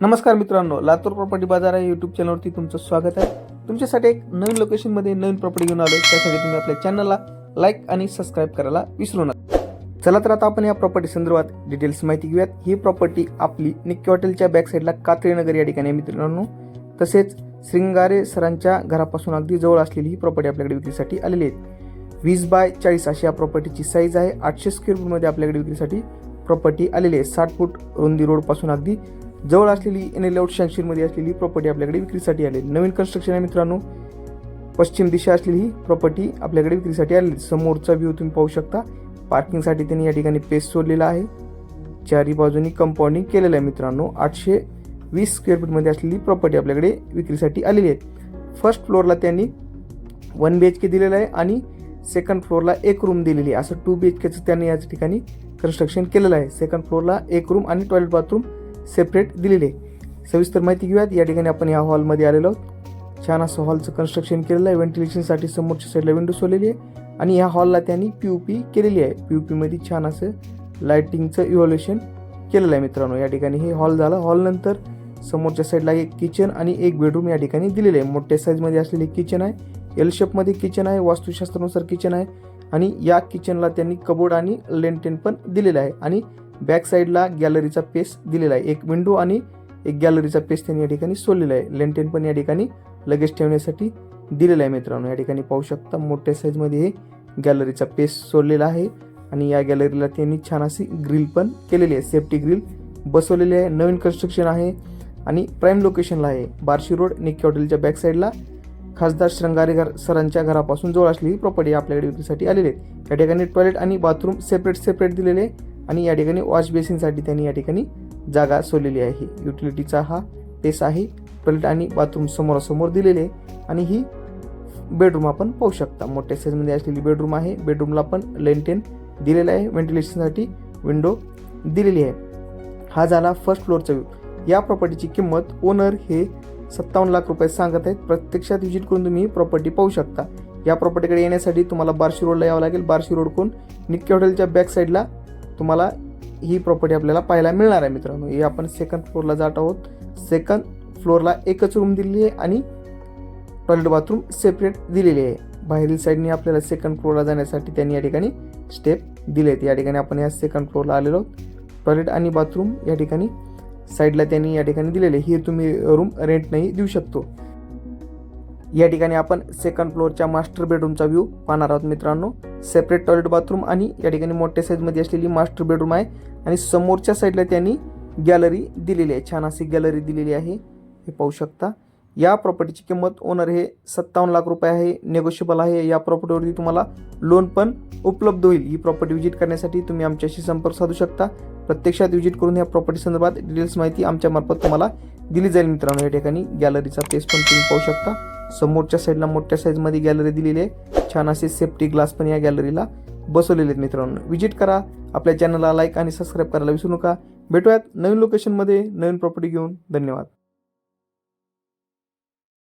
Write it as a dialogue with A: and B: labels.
A: नमस्कार मित्रांनो, लातूर प्रॉपर्टी बाजार या यूट्यूब चॅनलवरती तुमचं स्वागत आहे. तुमच्यासाठी एक नवीन लोकेशनमध्ये नवीन प्रॉपर्टी घेऊन आलोय. त्यासाठी तुम्ही आपल्या चॅनलला लाईक आणि सबस्क्राईब करायला विसरू नका. चला तर आता आपण या प्रॉपर्टी संदर्भात डिटेल्स माहिती घेऊयात. ही प्रॉपर्टी आपली निक्की हॉटेलच्या बॅक साईडला कात्रीनगर या ठिकाणी मित्रांनो, तसेच श्रृंगारे सरांच्या घरापासून अगदी जवळ असलेली ही प्रॉपर्टी आपल्याकडे विक्रीसाठी आलेली आहे. 20x40 अशी या प्रॉपर्टीची साईज आहे. 800 स्क्वेअर फूटमध्ये आपल्याकडे विक्रीसाठी प्रॉपर्टी आलेली आहे. 60 फूट रुंदी रोड पासून अगदी जवळ असलेली एन लेआउट मध्ये असलेली प्रॉपर्टी आपल्याकडे विक्रीसाठी आलेली. नवीन कन्स्ट्रक्शन आहे मित्रांनो. पश्चिम दिशा असलेली ही प्रॉपर्टी आपल्याकडे विक्रीसाठी आलेली. समोरचा व्ह्यू तुम्ही पाहू शकता. पार्किंगसाठी त्यांनी या ठिकाणी पेस सोडलेला आहे. चारी बाजूनी कंपाऊंडिंग केलेलं आहे मित्रांनो. 820 स्क्वेअर फूटमध्ये असलेली प्रॉपर्टी आपल्याकडे विक्रीसाठी आलेली आहे. फर्स्ट फ्लोअरला त्यांनी 1 BHK दिलेला आहे आणि सेकंड फ्लोअरला 1 रूम दिलेली आहे. असं 2 BHKचं त्यांनी या ठिकाणी कन्स्ट्रक्शन केलेलं आहे. सेकंड फ्लोअरला 1 रूम आणि टॉयलेट बाथरूम सेपरेट दिलेले. सविस्तर माहिती घेऊयात. या ठिकाणी आपण या हॉलमध्ये आलेलो आहोत. छान असं हॉलचं कन्स्ट्रक्शन केलेलं आहे. व्हेंटिलेशनसाठी समोरच्या साईडला विंडो सोडलेली आहे आणि या हॉलला त्यांनी POP केलेली आहे. POP मध्ये छान असं लाइटिंगचं इव्हॉल्युशन केलेलं आहे मित्रांनो. या ठिकाणी हे हॉल झाला. हॉल नंतर समोरच्या साईडला एक किचन आणि एक बेडरूम या ठिकाणी दिलेले आहे. मोठ्या साईजमध्ये असलेली किचन आहे. एल शेपमध्ये किचन आहे. वास्तुशास्त्रानुसार किचन आहे आणि या किचनला त्यांनी कबोर्ड आणि लेंटेन पण दिलेलं आहे आणि बॅक साईडला गॅलरीचा पेस दिलेला आहे. एक विंडो आणि एक गॅलरीचा पेस त्यांनी या ठिकाणी सोडलेला आहे. लेंटेन पण या ठिकाणी लगेच ठेवण्यासाठी दिलेला आहे मित्रांनो. या ठिकाणी पाहू शकता मोठ्या साईजमध्ये हे गॅलरीचा पेस सोडलेला आहे आणि या गॅलरीला त्यांनी छान अशी ग्रिल पण केलेली आहे. सेफ्टी ग्रिल बसवलेली आहे. नवीन कन्स्ट्रक्शन आहे आणि प्राईम लोकेशनला आहे. बार्शी रोड, निक्की हॉटेलच्या बॅक साईडला खासदार श्रृंगारे सरांच्या घरापासून जवळ असलेली प्रॉपर्टी आपल्याकडे विक्रीसाठी आलेली आहे. या ठिकाणी टॉयलेट आणि बाथरूम सेपरेट दिलेले आहे आणि या ठिकाणी वॉश बेसिनसाठी त्यांनी या ठिकाणी जागा सोडलेली आहे. युटिलिटीचा हा पेस आहे. टॉयलेट आणि बाथरूम समोरासमोर दिलेले आहे आणि ही बेडरूम आपण पाहू शकता. मोठ्या साईजमध्ये असलेली बेडरूम आहे. बेडरूमला पण लेंटेन दिलेला आहे. व्हेंटिलेशनसाठी विंडो दिलेली आहे. हा झाला फर्स्ट फ्लोअरचा व्ह्यू. या प्रॉपर्टीची किंमत ओनर हे 57 लाख रुपये सांगत आहेत. प्रत्यक्षात व्हिजिट करून तुम्ही प्रॉपर्टी पाहू शकता. या प्रॉपर्टीकडे येण्यासाठी तुम्हाला बार्शी रोडला यावं लागेल. बार्शी रोडकडून निक्की हॉटेलच्या बॅक साईडला तुम्हाला ही प्रॉपर्टी आपल्याला पाहायला मिळणार आहे मित्रांनो. हे आपण सेकंड फ्लोअरला जात आहोत. सेकंड फ्लोअरला एकच रूम दिलेली आहे आणि टॉयलेट बाथरूम सेपरेट दिलेली आहे. बाहेरील साईडने आपल्याला सेकंड फ्लोअरला जाण्यासाठी त्यांनी या ठिकाणी स्टेप दिले आहेत. या ठिकाणी आपण या सेकंड फ्लोअरला आलेलो आहोत. टॉयलेट आणि बाथरूम या ठिकाणी साईडला त्यांनी या ठिकाणी दिलेले. ही तुम्ही रूम रेंट नाही देऊ शकतो. या ठिकाणी आपण सेकंड फ्लोअरच्या मास्टर बेडरूमचा व्ह्यू पाहणार आहोत मित्रांनो. सेपरेट टॉयलेट बाथरूम आणि या ठिकाणी मोठ्या साईजमध्ये असलेली मास्टर बेडरूम आहे आणि समोरच्या साईडला त्यांनी गॅलरी दिलेली आहे. छान अशी गॅलरी दिलेली आहे. हे पाहू शकता. या प्रॉपर्टीची किंमत ओनर हे 57 लाख रुपये आहे. नेगोशिएबल आहे. या प्रॉपर्टीवरती तुम्हाला लोन पण उपलब्ध होईल. ही प्रॉपर्टी व्हिजिट करण्यासाठी तुम्ही आमच्याशी संपर्क साधू शकता. प्रत्यक्षात व्हिजिट करून या प्रॉपर्टी संदर्भात डिटेल्स माहिती आमच्या मार्फत तुम्हाला दिली जाईल मित्रांनो. या ठिकाणी गॅलरीचा पेस पण तुम्ही पाहू शकता. समोरच्या साईडला मोठ्या साईजमध्ये गॅलरी दिलेली आहे. छान असे सेफ्टी ग्लास पण या गॅलरीला बसवलेले आहेत मित्रांनो. व्हिजिट करा. आपल्या चॅनलला लाईक आणि सबस्क्राईब करायला विसरू नका. भेटूयात नवीन लोकेशनमध्ये नवीन प्रॉपर्टी घेऊन. धन्यवाद.